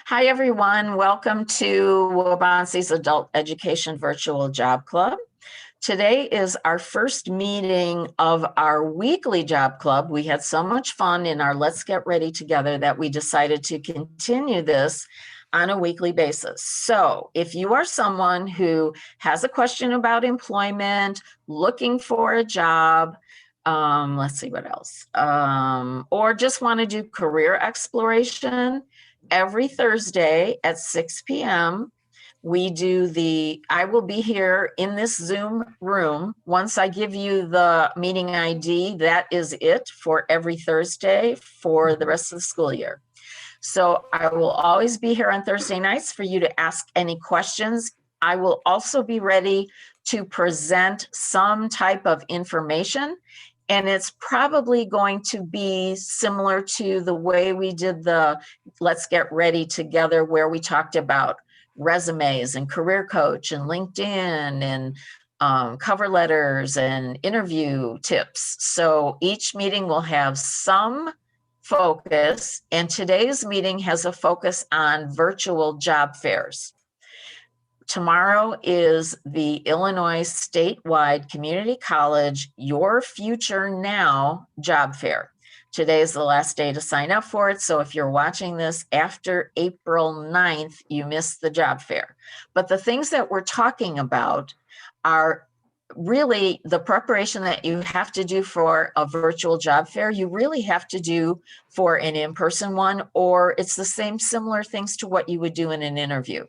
Hi, everyone. Welcome to Wabansi's Adult Education Virtual Job Club. Today is our first meeting of our weekly job club. We had so much fun in our Let's Get Ready Together that we decided to continue this on a weekly basis. So if you are someone who has a question about employment, looking for a job, let's see what else, or just want to do career exploration, every Thursday at 6 p.m., I will be here in this Zoom room. Once I give you the meeting ID, that is it for every Thursday for the rest of the school year. So I will always be here on Thursday nights for you to ask any questions. I will also be ready to present some type of information. And it's probably going to be similar to the way we did the Let's Get Ready Together, where we talked about resumes and career coach and LinkedIn and cover letters and interview tips. So each meeting will have some focus, and today's meeting has a focus on virtual job fairs. Tomorrow is the Illinois statewide community college Your Future Now job fair. Today is the last day to sign up for it. So if you're watching this after April 9th, you missed the job fair. But the things that we're talking about are really the preparation that you have to do for a virtual job fair. You really have to do for an in-person one, or it's the same similar things to what you would do in an interview.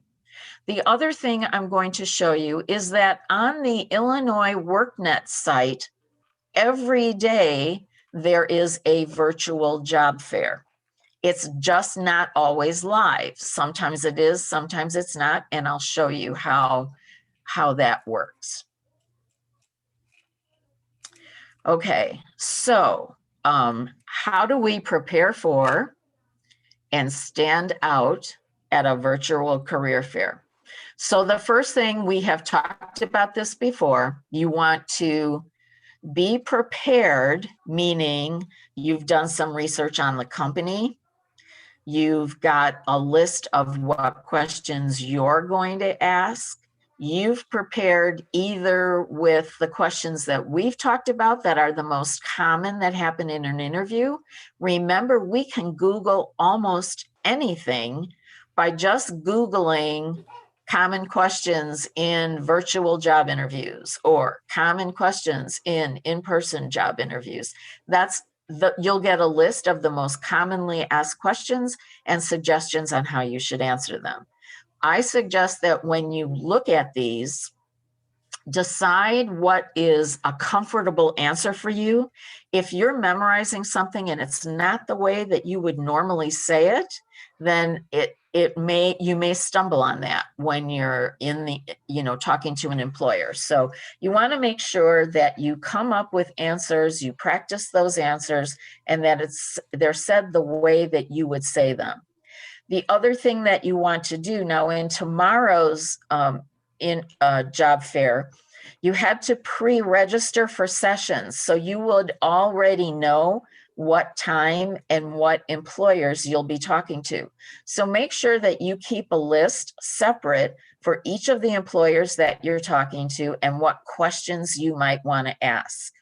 The other thing I'm going to show you is that on the Illinois workNet site, every day there is a virtual job fair. It's just not always live. Sometimes it is, sometimes it's not, and I'll show you how that works. Okay, so how do we prepare for and stand out at a virtual career fair? So the first thing, we have talked about this before, you want to be prepared, meaning you've done some research on the company, you've got a list of what questions you're going to ask, you've prepared either with the questions that we've talked about that are the most common that happen in an interview. Remember, we can Google almost anything by just Googling common questions in virtual job interviews or common questions in in-person job interviews. You'll get a list of the most commonly asked questions and suggestions on how you should answer them. I suggest that when you look at these, decide what is a comfortable answer for you. If you're memorizing something and it's not the way that you would normally say it, then you may stumble on that when you're talking to an employer. So you want to make sure that you come up with answers, you practice those answers, and that they're said the way that you would say them. The other thing that you want to do now in tomorrow's job fair, you had to pre-register for sessions. So you would already know what time and what employers you'll be talking to. So make sure that you keep a list separate for each of the employers that you're talking to and what questions you might want to ask.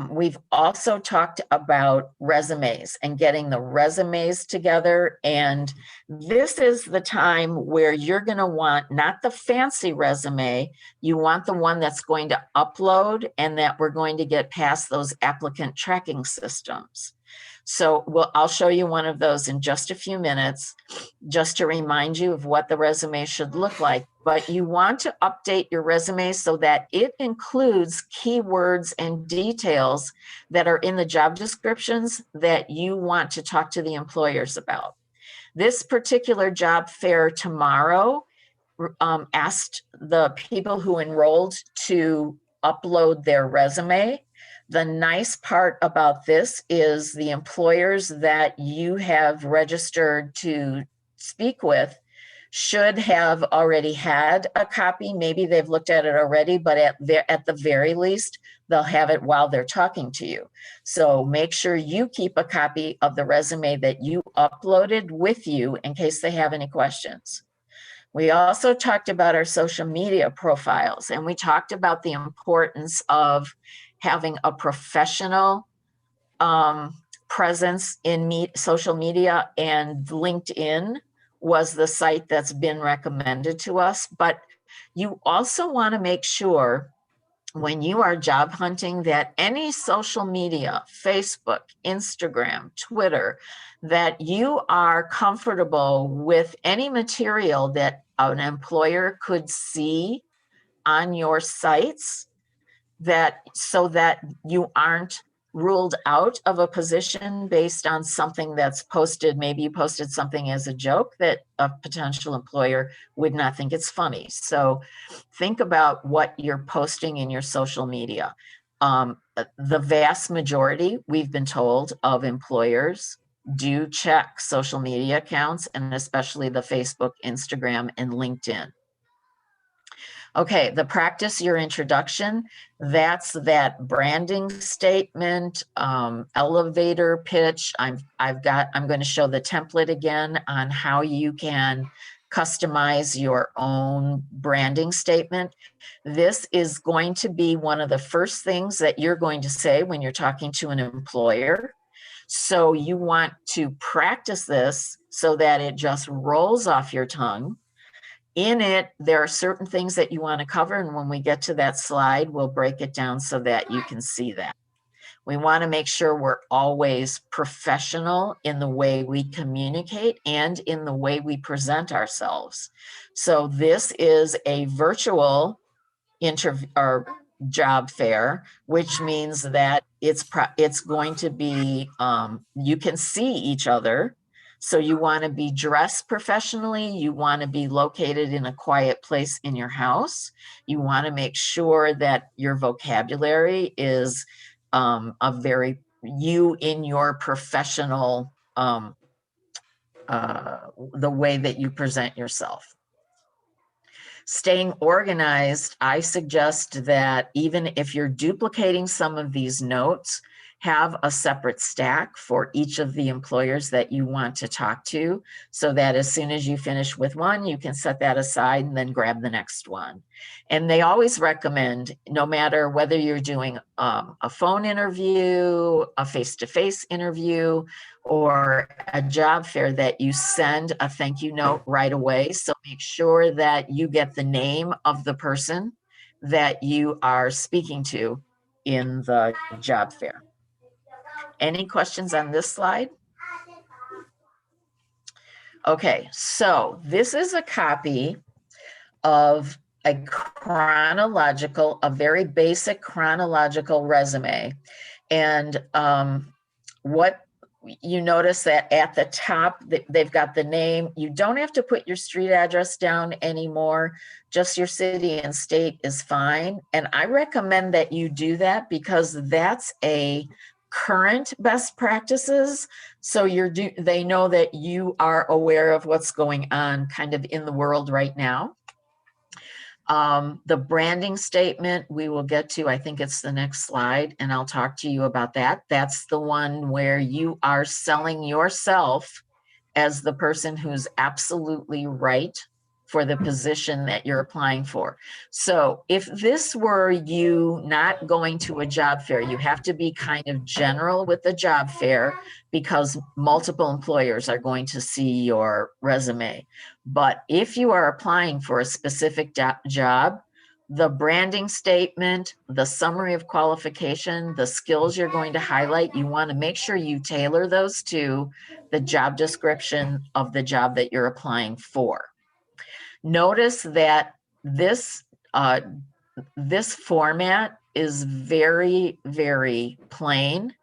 We've also talked about resumes and getting the resumes together. And this is the time where you're going to want not the fancy resume, you want the one that's going to upload and that we're going to get past those applicant tracking systems. So I'll show you one of those in just a few minutes, just to remind you of what the resume should look like. But you want to update your resume so that it includes keywords and details that are in the job descriptions that you want to talk to the employers about. This particular job fair tomorrow asked the people who enrolled to upload their resume. The nice part about this is the employers that you have registered to speak with should have already had a copy. Maybe they've looked at it already, but at the very least, they'll have it while they're talking to you. So make sure you keep a copy of the resume that you uploaded with you in case they have any questions. We also talked about our social media profiles, and we talked about the importance of having a professional presence in social media, and LinkedIn was the site that's been recommended to us. But you also want to make sure when you are job hunting that any social media, Facebook, Instagram, Twitter, that you are comfortable with any material that an employer could see on your sites, that so that you aren't ruled out of a position based on something that's posted. Maybe you posted something as a joke that a potential employer would not think it's funny. So think about what you're posting in your social media. The vast majority, we've been told, of employers do check social media accounts, and especially the Facebook, Instagram, and LinkedIn. Okay, the practice your introduction, that's that branding statement, elevator pitch. I'm going to show the template again on how you can customize your own branding statement. This is going to be one of the first things that you're going to say when you're talking to an employer. So you want to practice this so that it just rolls off your tongue. In it, there are certain things that you want to cover, and when we get to that slide, we'll break it down so that you can see that. We want to make sure we're always professional in the way we communicate and in the way we present ourselves. So this is a virtual interview or job fair, which means that it's going to be, you can see each other. So you want to be dressed professionally. You want to be located in a quiet place in your house. You want to make sure that your vocabulary is a very, you in your professional, the way that you present yourself. Staying organized, I suggest that even if you're duplicating some of these notes, have a separate stack for each of the employers that you want to talk to, so that as soon as you finish with one, you can set that aside and then grab the next one. And they always recommend, no matter whether you're doing a phone interview, a face-to-face interview, or a job fair, that you send a thank you note right away. So make sure that you get the name of the person that you are speaking to in the job fair. Any questions on this slide? Okay, so this is a copy of a very basic chronological resume. And what you notice that at the top, they've got the name. You don't have to put your street address down anymore. Just your city and state is fine. And I recommend that you do that because that's a current best practices. So they know that you are aware of what's going on kind of in the world right now. The branding statement we will get to, I think it's the next slide, and I'll talk to you about that. That's the one where you are selling yourself as the person who's absolutely right for the position that you're applying for. So if this were you not going to a job fair, you have to be kind of general with the job fair because multiple employers are going to see your resume. But if you are applying for a specific job, the branding statement, the summary of qualification, the skills you're going to highlight, you want to make sure you tailor those to the job description of the job that you're applying for. Notice that this format is very, very plain.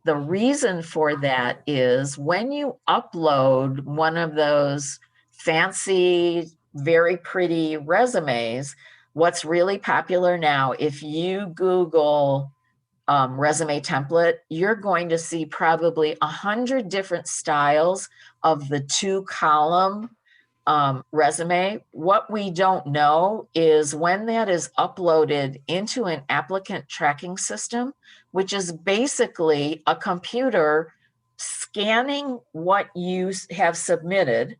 The reason for that is when you upload one of those fancy, very pretty resumes, what's really popular now, if you Google resume template, you're going to see probably 100 different styles of the 2-column resume. What we don't know is when that is uploaded into an applicant tracking system, which is basically a computer scanning what you have submitted,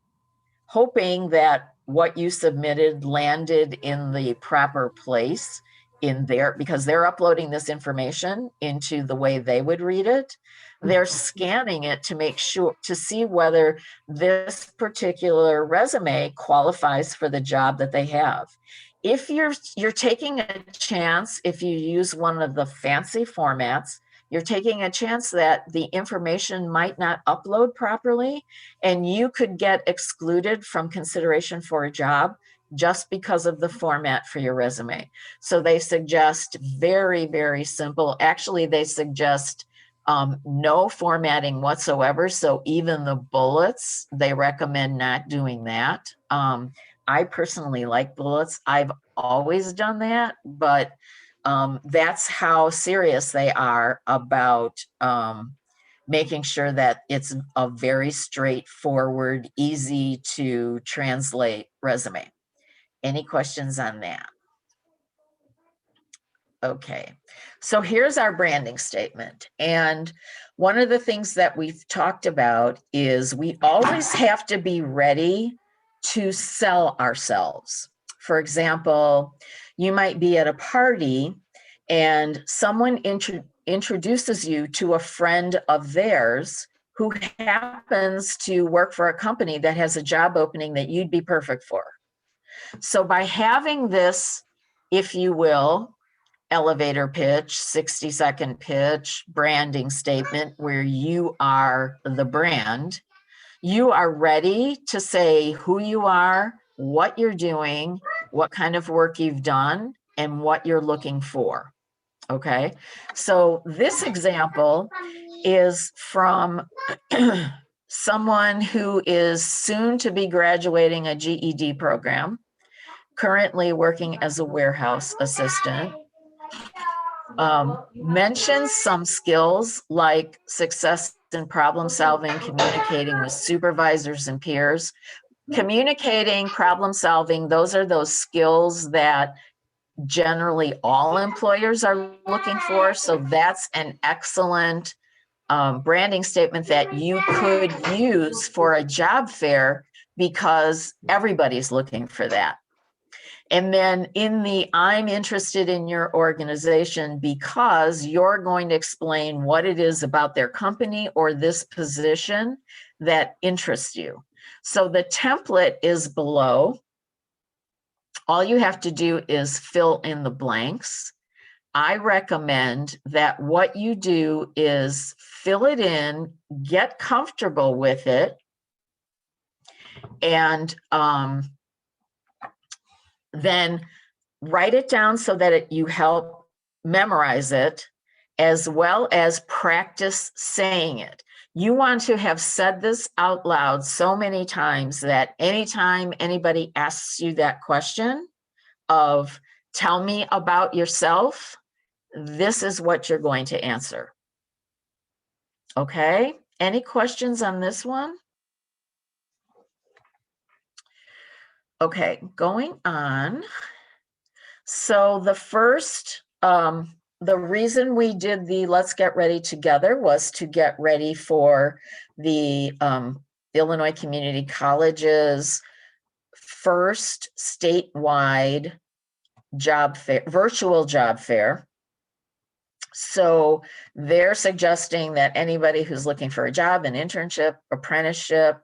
hoping that what you submitted landed in the proper place in there, because they're uploading this information into the way they would read it. They're scanning it to make sure, to see whether this particular resume qualifies for the job that they have. If you're taking a chance, if you use one of the fancy formats, you're taking a chance that the information might not upload properly, and you could get excluded from consideration for a job just because of the format for your resume. So they suggest very, very simple. Actually, they suggest no formatting whatsoever. So even the bullets, they recommend not doing that. I personally like bullets. I've always done that, but that's how serious they are about making sure that it's a very straightforward, easy to translate resume. Any questions on that? Okay, so here's our branding statement. And one of the things that we've talked about is we always have to be ready to sell ourselves. For example, you might be at a party and someone introduces you to a friend of theirs who happens to work for a company that has a job opening that you'd be perfect for. So by having this, if you will, elevator pitch, 60-second pitch, branding statement where you are the brand, you are ready to say who you are, what you're doing, what kind of work you've done, and what you're looking for. Okay, so this example is from someone who is soon to be graduating a GED program, currently working as a warehouse assistant. Mentions some skills like success in problem solving, communicating with supervisors and peers. Communicating, problem solving, those are those skills that generally all employers are looking for. So that's an excellent branding statement that you could use for a job fair because everybody's looking for that. And then in the I'm interested in your organization because you're going to explain what it is about their company or this position that interests you. So the template is below. All you have to do is fill in the blanks. I recommend that what you do is fill it in, get comfortable with it, and then write it down so that you help memorize it, as well as practice saying it. You want to have said this out loud so many times that anytime anybody asks you that question of, tell me about yourself, this is what you're going to answer. Okay, any questions on this one? Okay, going on. So the first, the reason we did the Let's Get Ready Together was to get ready for the Illinois Community College's first statewide job fair, virtual job fair. So they're suggesting that anybody who's looking for a job, an internship, apprenticeship,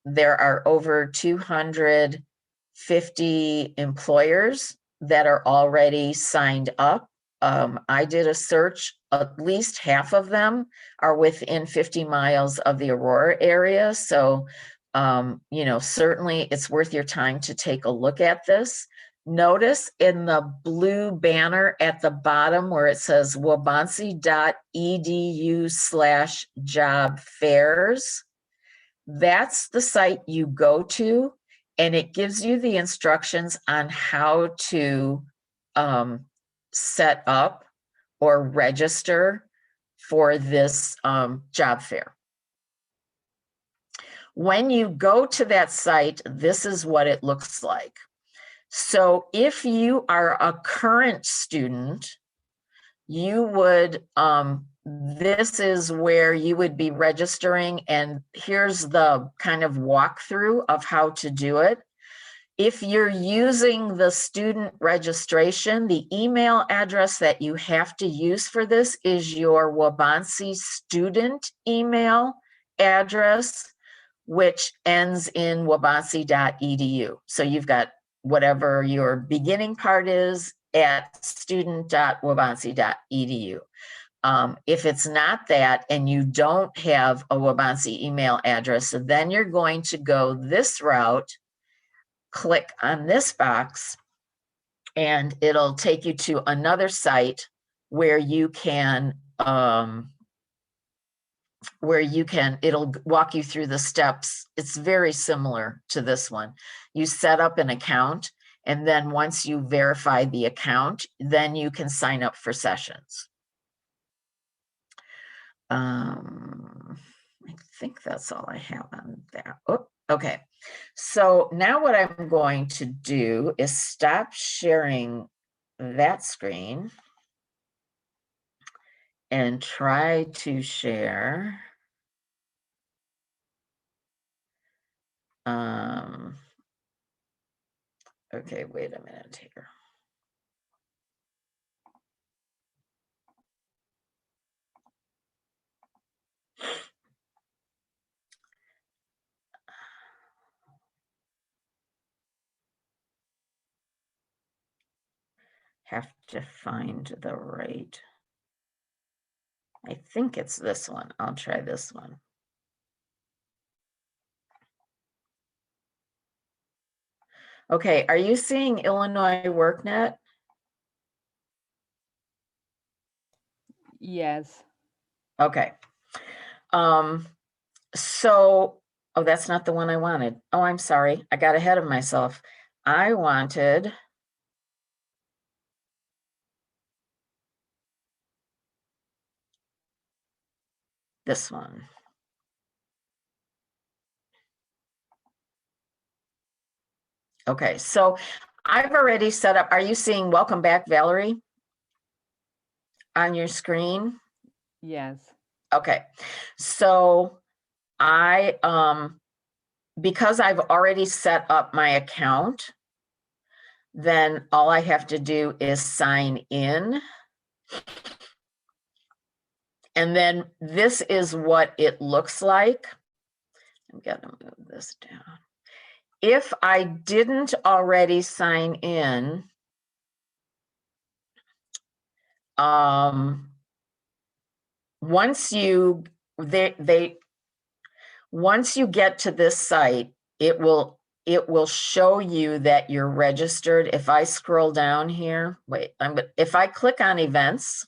there are over 250 employers that are already signed up. I did a search, at least half of them are within 50 miles of the Aurora area. So, you know, certainly it's worth your time to take a look at this. Notice in the blue banner at the bottom where it says waubonsie.edu/job fairs. That's the site you go to, and it gives you the instructions on how to set up or register for this job fair. When you go to that site, this is what it looks like. So if you are a current student, you would, this is where you would be registering, and here's the kind of walkthrough of how to do it. If you're using the student registration, the email address that you have to use for this is your Waubonsie student email address, which ends in waubonsie.edu. So you've got whatever your beginning part is at student.waubonsie.edu. If it's not that and you don't have a Waubonsie email address, then you're going to go this route, click on this box, and it'll take you to another site where you can, it'll walk you through the steps. It's very similar to this one. You set up an account, and then once you verify the account, then you can sign up for sessions. I think that's all I have on there. Oh, okay. So now what I'm going to do is stop sharing that screen and try to share okay, wait a minute here. Have to find the right, I think it's this one. I'll try this one. Okay, are you seeing Illinois WorkNet? Yes. Okay. So, oh, that's not the one I wanted. Oh, I'm sorry. I got ahead of myself. I wanted this one. Okay, so I've already set up. Are you seeing welcome back, Valerie, on your screen? Yes. Okay, so I, because I've already set up my account, then all I have to do is sign in. And then this is what it looks like. I'm gonna move this down. If I didn't already sign in, once you once you get to this site, it will show you that you're registered. If I scroll down here, wait, if I click on events,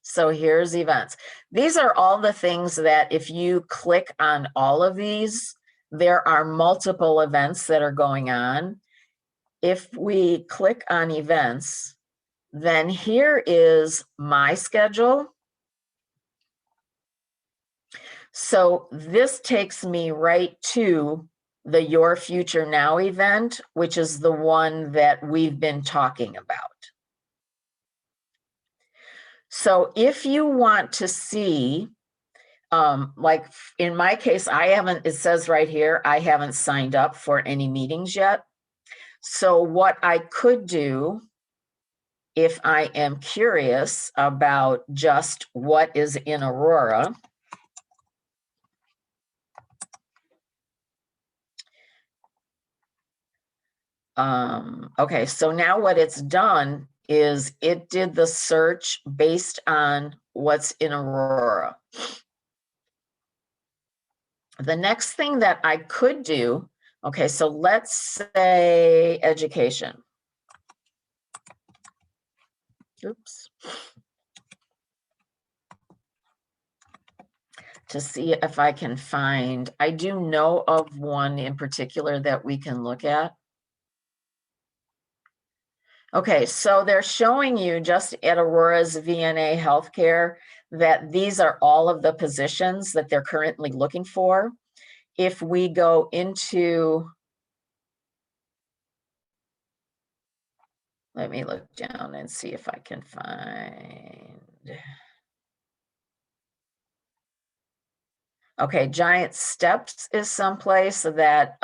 so here's events. These are all the things that if you click on all of these, there are multiple events that are going on. If we click on events, then here is my schedule. So this takes me right to the Your Future Now event, which is the one that we've been talking about. So if you want to see, like in my case, it says right here, I haven't signed up for any meetings yet. So what I could do, if I am curious about just what is in Aurora, okay, so now what it's done is it did the search based on what's in Aurora. The next thing that I could do, okay, so let's say education. Oops. To see if I can find, I do know of one in particular that we can look at. Okay, so they're showing you just at Aurora's VNA Healthcare that these are all of the positions that they're currently looking for. if we go into, let me look down and see if I can find. Okay, Giant Steps is someplace that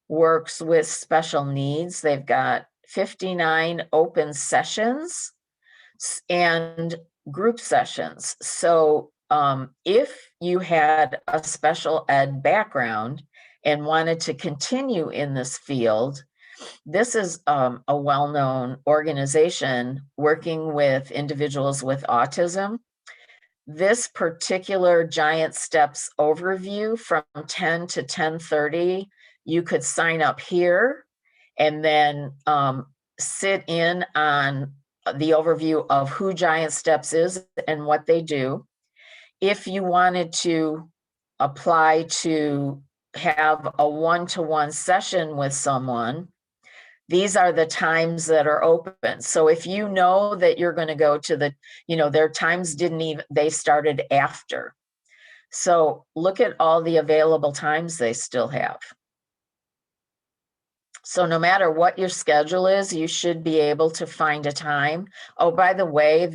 works with special needs. They've got 59 open sessions and group sessions. So if you had a special ed background and wanted to continue in this field, this is a well-known organization working with individuals with autism. This particular Giant Steps overview from 10 to 10:30, you could sign up here and then sit in on the overview of who Giant Steps is and what they do. If you wanted to apply to have a one-to-one session with someone, these are the times that are open. So if you know that you're going to go to the, their times didn't even, they started after. So look at all the available times they still have. So no matter what your schedule is, you should be able to find a time. Oh, by the way,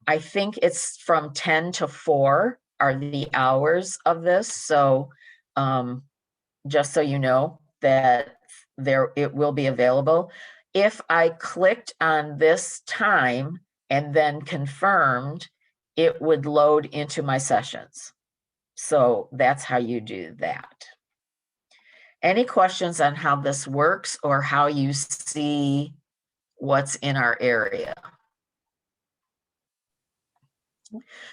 I think it's from 10 to 4 are the hours of this. So just so you know that it will be available. If I clicked on this time and then confirmed, it would load into my sessions. So that's how you do that. Any questions on how this works or how you see what's in our area?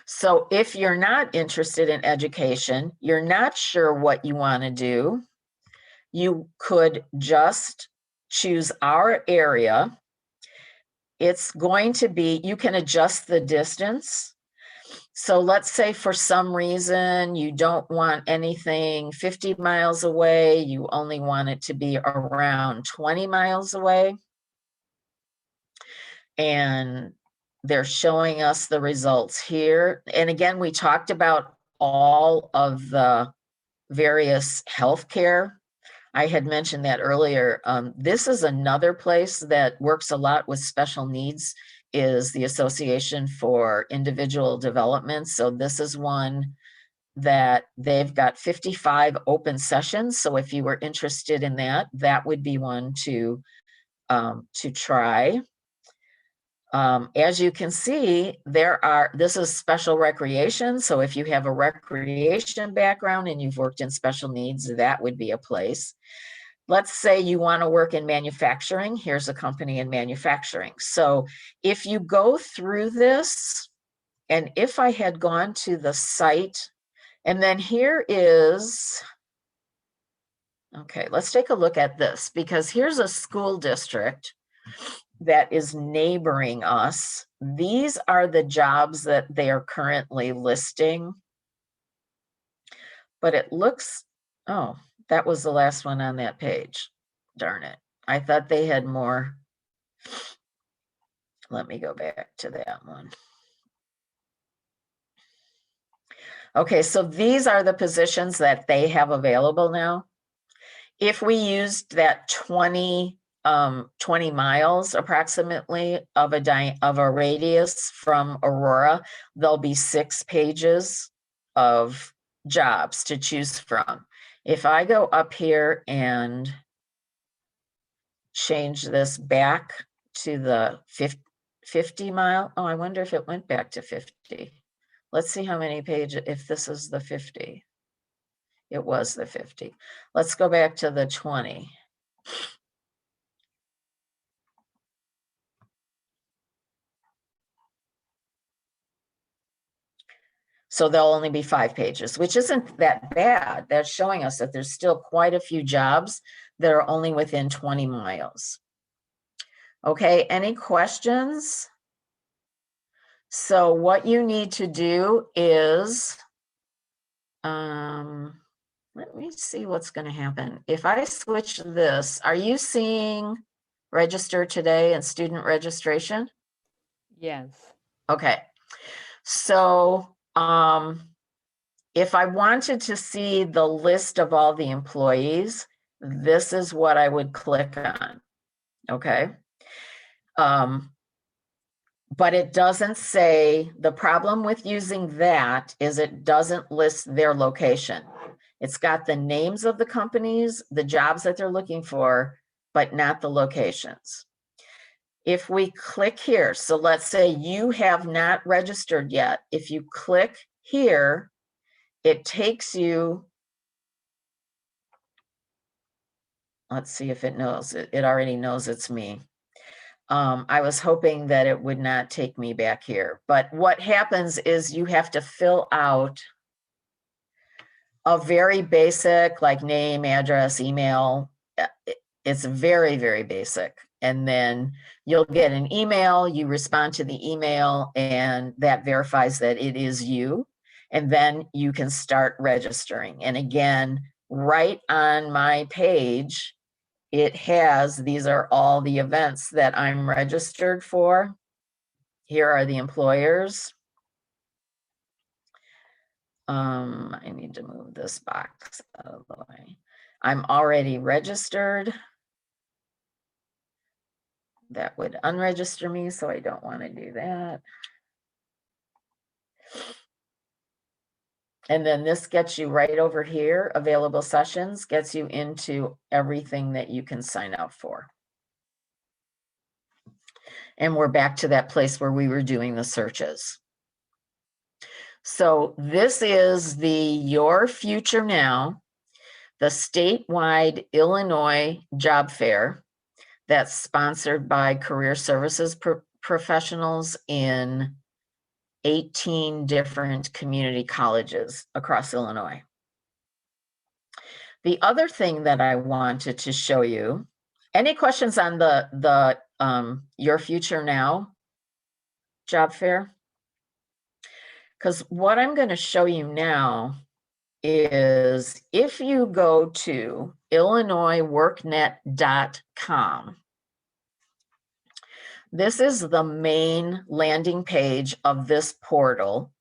So if you're not interested in education, you're not sure what you want to do, you could just choose our area. It's going to be, you can adjust the distance. So let's say for some reason you don't want anything 50 miles away, you only want it to be around 20 miles away. And they're showing us the results here. And again, we talked about all of the various healthcare. I had mentioned that earlier. This is another place that works a lot with special needs, is the Association for Individual Development. So this is one that they've got 55 open sessions. So if you were interested in that, that would be one to try. As you can see, this is special recreation. So if you have a recreation background and you've worked in special needs, that would be a place. Let's say you want to work in manufacturing. Here's a company in manufacturing. So if you go through this, and if I had gone to the site, and then here is, okay, let's take a look at this, because here's a school district that is neighboring us. These are the jobs that they are currently listing. But it looks, oh, that was the last one on that page. Darn it. I thought they had more. Let me go back to that one. Okay, so these are the positions that they have available now. If we used that 20 miles approximately of a radius from Aurora, there'll be 6 pages of jobs to choose from. If I go up here and change this back to the 50 mile, oh, I wonder if it went back to 50. Let's see how many pages, if this is the 50. It was the 50. Let's go back to the 20. So there'll only be 5 pages, which isn't that bad. That's showing us that there's still quite a few jobs that are only within 20 miles. Okay, any questions? So what you need to do is, let me see what's going to happen. If I switch this, are you seeing register today and student registration? Yes. Okay. So If I wanted to see the list of all the employees, this is what I would click on, okay? But it doesn't say, the problem with using that is it doesn't list their location. It's got the names of the companies, the jobs that they're looking for, but not the locations. If we click here, so let's say you have not registered yet. If you click here, it takes you, let's see if it knows, it already knows it's me. I was hoping that it would not take me back here, but what happens is you have to fill out a very basic, like name, address, email. It's very, very basic. And then you'll get an email, you respond to the email, and that verifies that it is you. And then you can start registering. And again, right on my page, it has, these are all the events that I'm registered for. Here are the employers. I need to move this box out of the way. I'm already registered. That would unregister me, so I don't want to do that. And then this gets you right over here, available sessions, gets you into everything that you can sign up for. And we're back to that place where we were doing the searches. So this is the Your Future Now, the statewide Illinois job fair that's sponsored by career services professionals in 18 different community colleges across Illinois. The other thing that I wanted to show you, any questions on the Your Future Now job fair? Because what I'm going to show you now is if you go to illinoisworknet.com, this is the main landing page of this portal.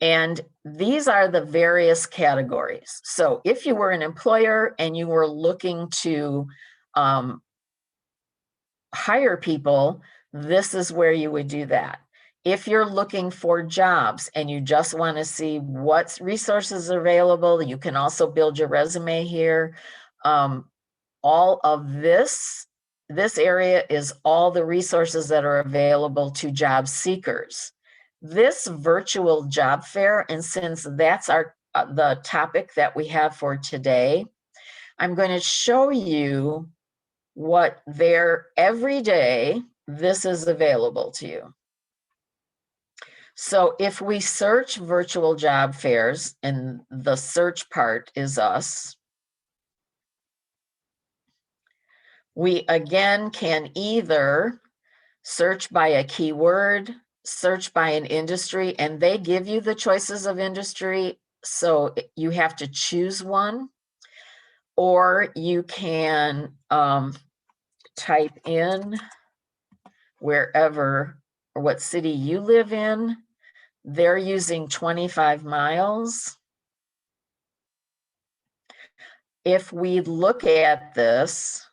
And these are the various categories. So if you were an employer and you were looking to hire people, this is where you would do that. If you're looking for jobs and you just want to see what resources are available, you can also build your resume here. All of this area is all the resources that are available to job seekers. This virtual job fair, and since that's the topic that we have for today, I'm going to show you what every day this is available to you. So if we search virtual job fairs, and the search part is us, we again can either search by a keyword, search by an industry, and they give you the choices of industry, so you have to choose one, or you can type in wherever or what city you live in. They're using 25 miles. If we look at this,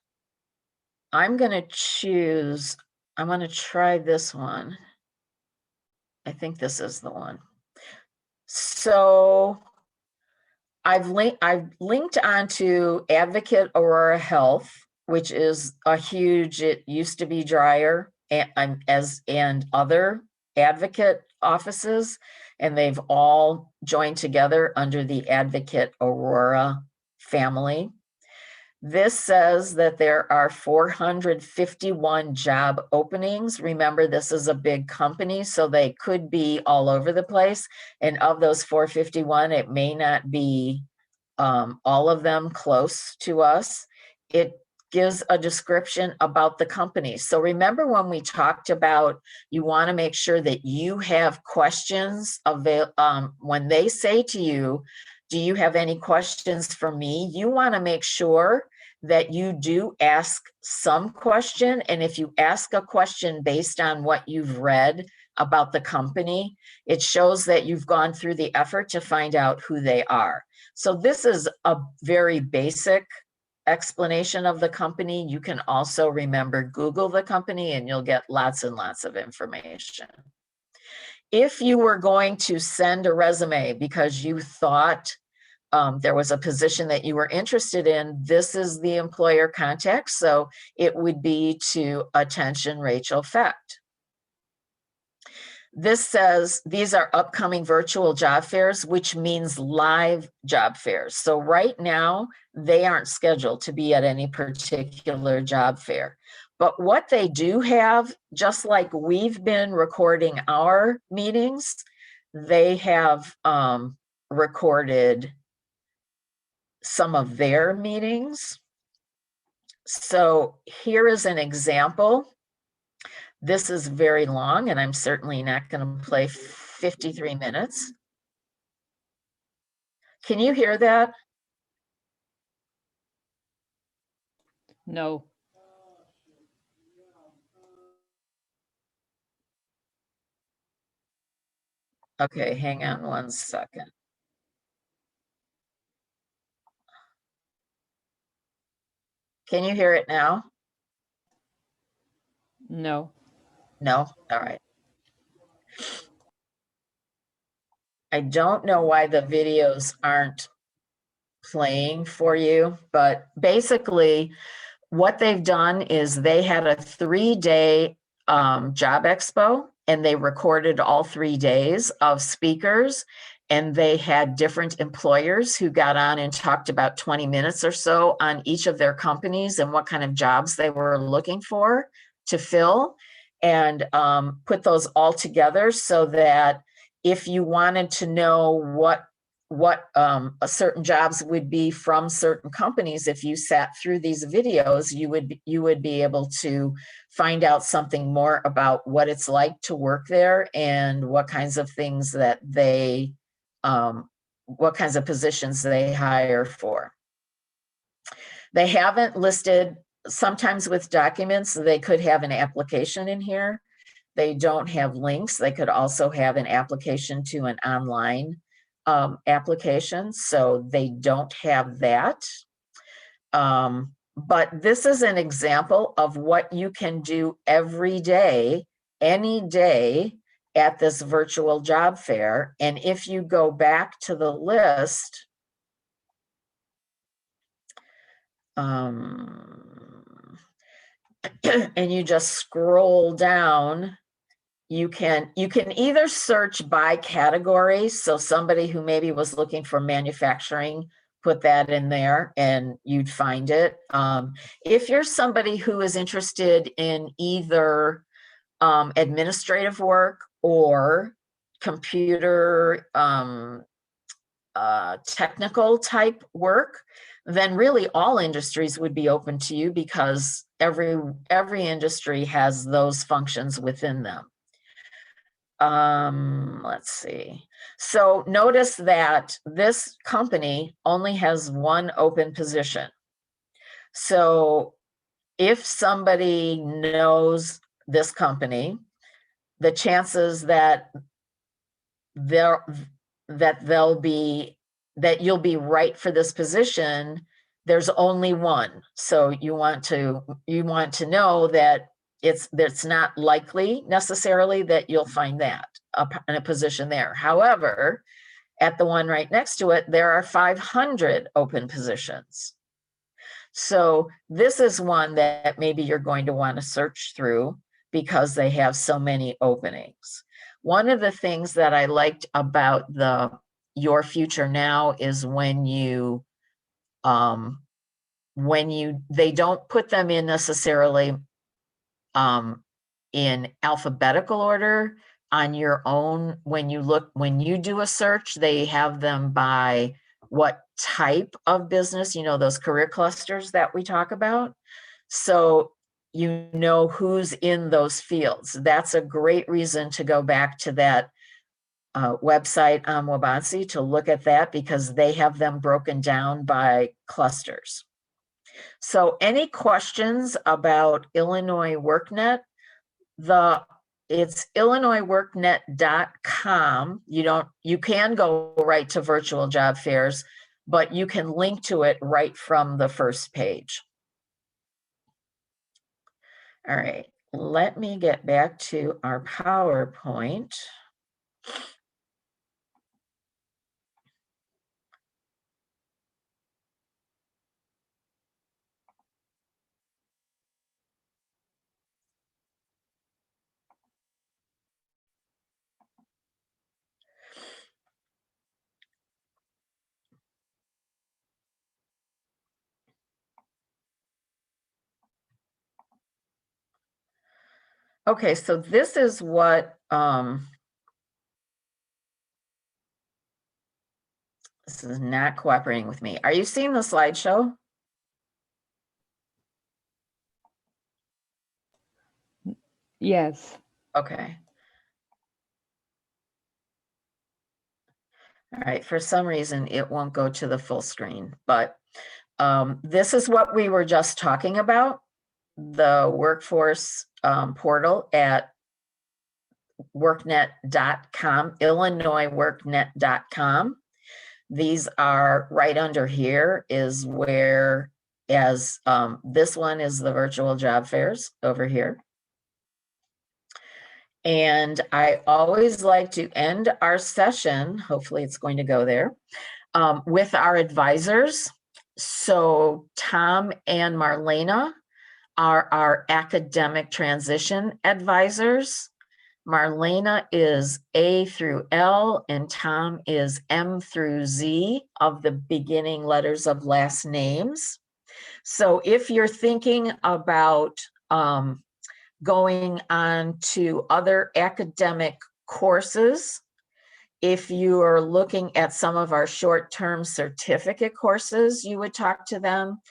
I'm going to choose, I'm going to try this one. I think this is the one. So I've linked onto Advocate Aurora Health, which is a huge, it used to be Dryer and other advocate offices, and they've all joined together under the Advocate Aurora family. This says that there are 451 job openings. Remember, this is a big company, so they could be all over the place. And of those 451, it may not be all of them close to us. It gives a description about the company. So remember when we talked about you want to make sure that you have questions when they say to you, do you have any questions for me? You want to make sure that you do ask some question. And if you ask a question based on what you've read, about the company. It shows that you've gone through the effort to find out who they are. So this is a very basic explanation of the company. You can also, remember, Google the company and you'll get lots and lots of information. If you were going to send a resume because you thought there was a position that you were interested in, this is the employer contact. So it would be to attention Rachel Fecht. This says these are upcoming virtual job fairs, which means live job fairs. So right now, they aren't scheduled to be at any particular job fair. But what they do have, just like we've been recording our meetings, they have recorded some of their meetings. So here is an example. This is very long, and I'm certainly not going to play 53 minutes. Can you hear that? No. Okay, hang on one second. Can you hear it now? No. No? All right. I don't know why the videos aren't playing for you, but basically what they've done is they had a 3-day job expo, and they recorded all 3 days of speakers, and they had different employers who got on and talked about 20 minutes or so on each of their companies and what kind of jobs they were looking for to fill, and put those all together so that if you wanted to know what certain jobs would be from certain companies, if you sat through these videos, you would be able to find out something more about what it's like to work there and what kinds of things that they what kinds of positions they hire for. They haven't listed, sometimes with documents they could have an application in here. They don't have links. They could also have an application to an online application, so they don't have that. But this is an example of what you can do every day, any day at this virtual job fair. And if you go back to the list, and you just scroll down, you can either search by category. So somebody who maybe was looking for manufacturing, put that in there and you'd find it. If you're somebody who is interested in either administrative work or computer technical type work, then really all industries would be open to you, because every industry has those functions within them. Let's see. So notice that this company only has one open position. So if somebody knows this company, the chances that you'll be right for this position, there's only one. So you want to know that it's not likely necessarily that you'll find that in a position there. However, at the one right next to it, there are 500 open positions. So this is one that maybe you're going to want to search through because they have so many openings. One of the things that I liked about the Your Future Now is when they don't put them in necessarily in alphabetical order on your own. When you do a search, they have them by what type of business, those career clusters that we talk about. So you know who's in those fields. That's a great reason to go back to that website on Wabansi to look at that, because they have them broken down by clusters. So any questions about Illinois WorkNet? The It's illinoisworknet.com. You can go right to virtual job fairs, but you can link to it right from the first page. All right, let me get back to our PowerPoint. Okay, so this is what this is not cooperating with me. Are you seeing the slideshow? Yes. Okay. All right, for some reason it won't go to the full screen, but this is what we were just talking about, the workforce portal at worknet.com, illinoisworknet.com. These are right under here is where, as this one is the virtual job fairs over here. And I always like to end our session, hopefully it's going to go there, with our advisors. So Tom and Marlena are our academic transition advisors. Marlena is A through L and Tom is M through Z of the beginning letters of last names. So if you're thinking about going on to other academic courses, if you are looking at some of our short-term certificate courses, you would talk to them.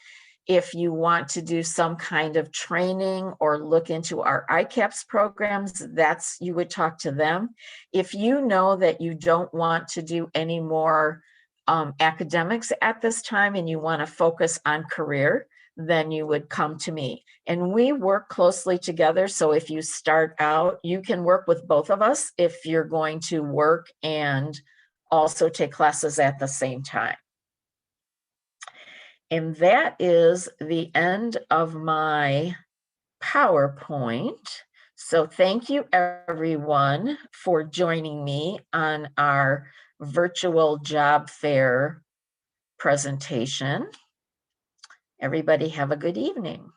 If you want to do some kind of training or look into our ICAPS programs, you would talk to them. If you know that you don't want to do any more academics at this time and you want to focus on career, then you would come to me. And we work closely together. So if you start out, you can work with both of us if you're going to work and also take classes at the same time. And that is the end of my PowerPoint. So thank you everyone for joining me on our virtual job fair presentation. Everybody have a good evening.